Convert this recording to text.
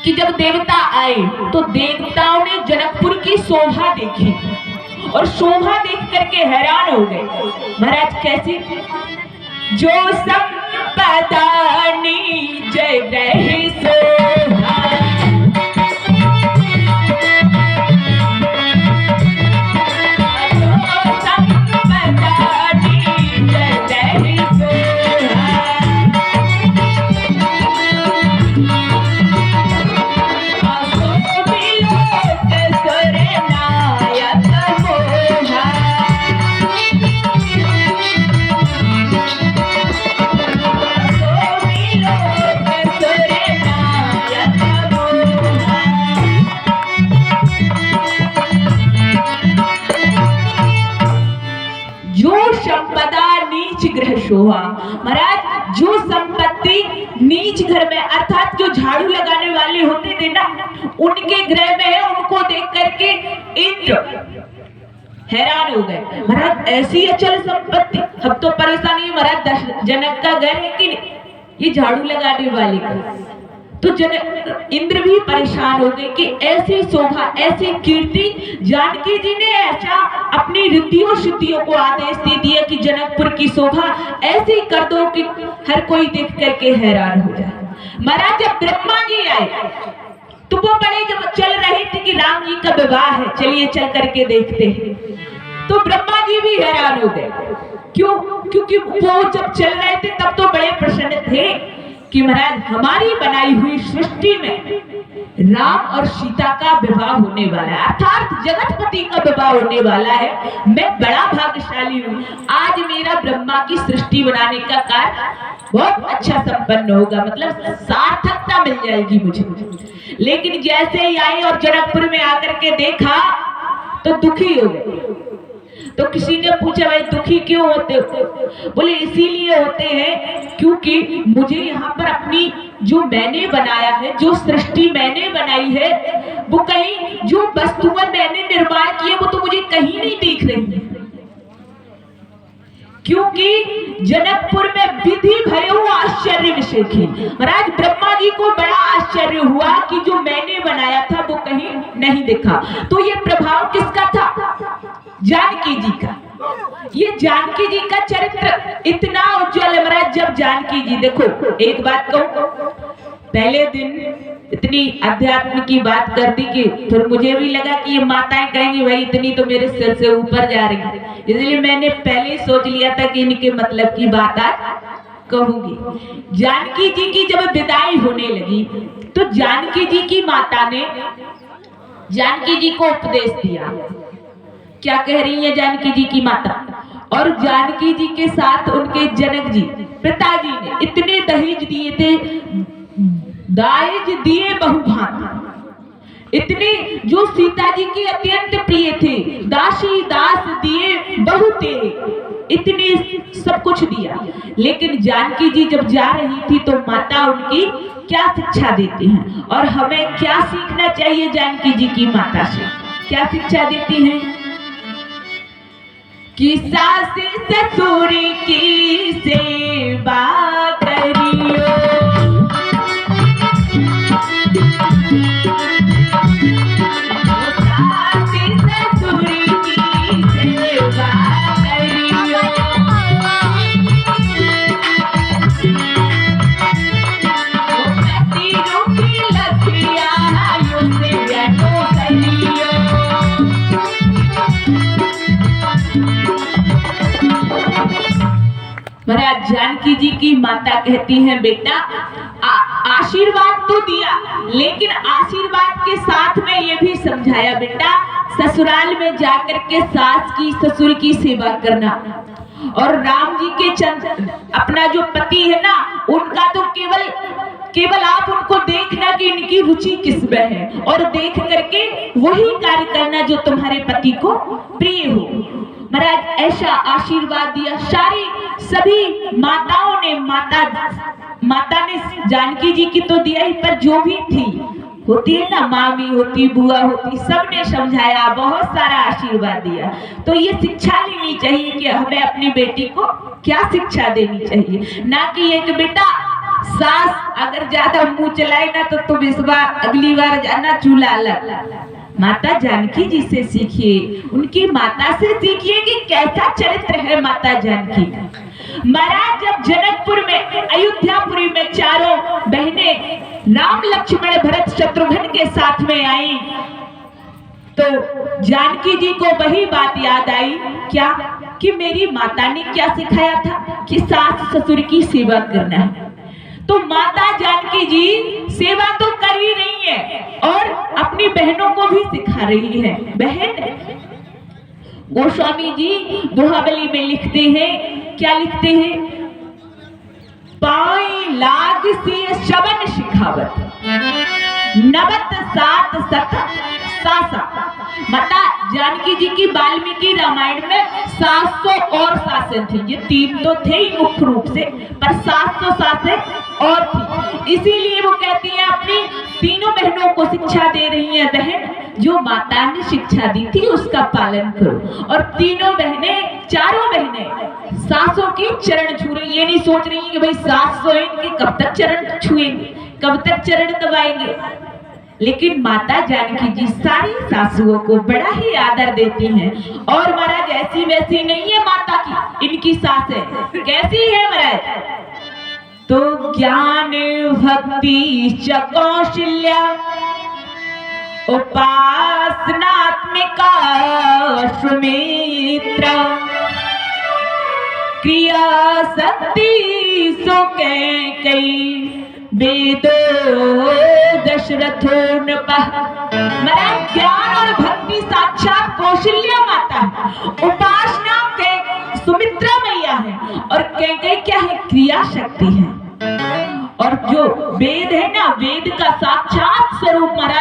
कि जब देवता आए तो देवताओं ने जनकपुर की शोभा देखी और शोभा देख करके हैरान हो गए। महाराज कैसी? जो संपदा नीच ग्रह शोभा, शोभा। महाराज जो संपत्ति नीच घर में अर्थात जो झाड़ू लगाने वाले होते थे ना, उनके ग्रह में है, उनको देख करके इंद्र हैरान हो गए। महाराज ऐसी अचल संपत्ति, हम तो परेशानी। महाराज जनक का घर है कि ये झाड़ू लगाने वाले का, तो इंद्र भी परेशान हो गए कि ऐसी शोभा, ऐसी कीर्ति। जानकी जी ने ऐसा अपनी रिद्धियों सिद्धियों को आदेश दे दिया कि जनकपुर की शोभा ऐसी कर दो कि हर कोई देख करके हैरान हो जाए। महाराज जब ब्रह्मा जी आए तो वो बड़े जब चल रहे थे कि राम जी का विवाह है, चलिए चल करके देखते हैं, तो ब्रह्मा जी भी हैरान हो गए। क्यों? क्योंकि वो जब चल रहे थे तब तो बड़े प्रसन्न थे कि महाराज हमारी बनाई हुई सृष्टि में राम और सीता का विवाह होने वाला है, अर्थात जगतपति का विवाह होने वाला है। मैं बड़ा भाग्यशाली हूँ, आज मेरा ब्रह्मा की सृष्टि बनाने का कार्य बहुत अच्छा संपन्न होगा, मतलब सार्थकता मिल जाएगी मुझे। लेकिन जैसे ही आए और जनकपुर में आकर के देखा तो दुखी हो गए। तो किसी ने पूछा भाई दुखी क्यों होते हो? बोले इसीलिए होते हैं क्योंकि मुझे यहाँ पर अपनी जो मैंने बनाया है, जो सृष्टि मैंने बनाई है, वो कहीं जो वस्तुएं मैंने निर्माण की है वो तो मुझे कहीं नहीं दिख रही है। क्योंकि जनकपुर में विधि भयो आश्चर्य विशेखी। महाराज ब्रह्मा जी को बड़ा आश्चर्य हुआ कि जो मैंने बनाया था वो कहीं नहीं दिखा। तो ये प्रभाव किसका था? जानकी जी का। ये जानकी जी का चरित्र इतना उज्जवल है महाराज। जब जानकी जी, देखो एक बात कहूं, पहले दिन इतनी अध्यात्म की बात कर दी कि फिर मुझे भी लगा कि ये माताएं कहेंगी भाई इतनी तो मेरे सिर से ऊपर जा रही है, इसलिए मैंने पहले सोच लिया था कि इनके मतलब की बात आज कहूंगी। जानकी जी की जब विदाई होने लगी तो जानकी जी की माता ने जानकी जी को उपदेश दिया। क्या कह रही है जानकी जी की माता? और जानकी जी के साथ उनके जनक जी पिताजी ने इतने दहेज दिए थे, दाएज दिए बहुभांत, इतने जो सीता जी के अत्यंत प्रिय थे, दासी दास दिए बहु तेरे, इतने सब कुछ दिया। लेकिन जानकी जी जब जा रही थी तो माता उनकी क्या शिक्षा देती हैं और हमें क्या सीखना चाहिए जानकी जी की माता से? क्या शिक्षा देती हैं कि सास ससुर की सेवा करियो, सास ससुर की सेवा करियो, पति रूपी लखिया युसे जनो करियो। महाराज जानकी जी की माता कहती हैं बेटा आशीर्वाद तो दिया, लेकिन आशीर्वाद के साथ में ये भी समझाया बेटा ससुराल में जाकर के सास की ससुर की सेवा करना। और राम जी के चंद अपना जो पति है ना, उनका तो केवल आप उनको देखना कि इनकी रुचि किस में है और देख करके वही कार्य करना जो तुम्हारे पति को प्रिय हो। महाराज ऐसा आशीर्वाद दिया। सारी सभी माताओं ने माता ने जानकी जी की तो दिया ही, पर जो भी थी होती है ना, मामी होती, बुआ होती, सबने समझाया, बहुत सारा आशीर्वाद दिया। तो ये शिक्षा लेनी चाहिए कि हमें अपनी बेटी को क्या शिक्षा देनी चाहिए, ना कि एक बेटा सास अगर ज्यादा मुंह चलाए ना तो तुम इस बार अगली बार जाना चूल्हा अलग। माता जानकी जी से सीखिए, उनकी माता से सीखिए कि कैसा चरित्र है माता जानकी। महाराज जब जनकपुर में, अयोध्यापुरी में चारों बहनें राम लक्ष्मण भरत शत्रुघ्न के साथ में आई तो जानकी जी को वही बात याद आई, क्या कि मेरी माता ने क्या सिखाया था कि सास ससुर की सेवा करना है। तो माता जानकी जी सेवा तो कर ही रही है और अपनी बहनों को भी सिखा रही है। बहन, गोस्वामी जी दोहावली में लिखते हैं, क्या लिखते हैं? पाई लाग से शबन शिखावत, नवत सात सत सासा। माता जानकी जी की वाल्मीकि रामायण में 700 और सासें थी। ये 3 तो थे ही मुख्य रूप से, पर 700 सासें और थी। इसीलिए वो कहती है अपनी तीनों बहनों को शिक्षा दे रही है, बहन जो माता ने शिक्षा दी थी उसका पालन करो। और तीनों बहनें, चारों बहनें सासों की चरण छू रही। ये नहीं सोच रही कि भाई सास तो इनके कब तक चरण छुएंगे, कब तक चरण दबाएंगे। लेकिन माता जानकी जी सारी सासुओं को बड़ा ही आदर देती हैं। और महाराज ऐसी वैसी नहीं है माता की, इनकी सासें कैसी है महाराज? तो ज्ञान भक्ति च कौशल्या उपासनात्मिका सुमित्रा, क्रिया शक्ति सो कई वेदो दशरथो नृपः। महाराज ज्ञान और भक्ति साक्षात कौशल्या माता है, उपासना के सुमित्रा मैया है और कई क्या है? क्रिया शक्ति है। और जो वेद है ना, वेद का साक्षात स्वरूप महाराज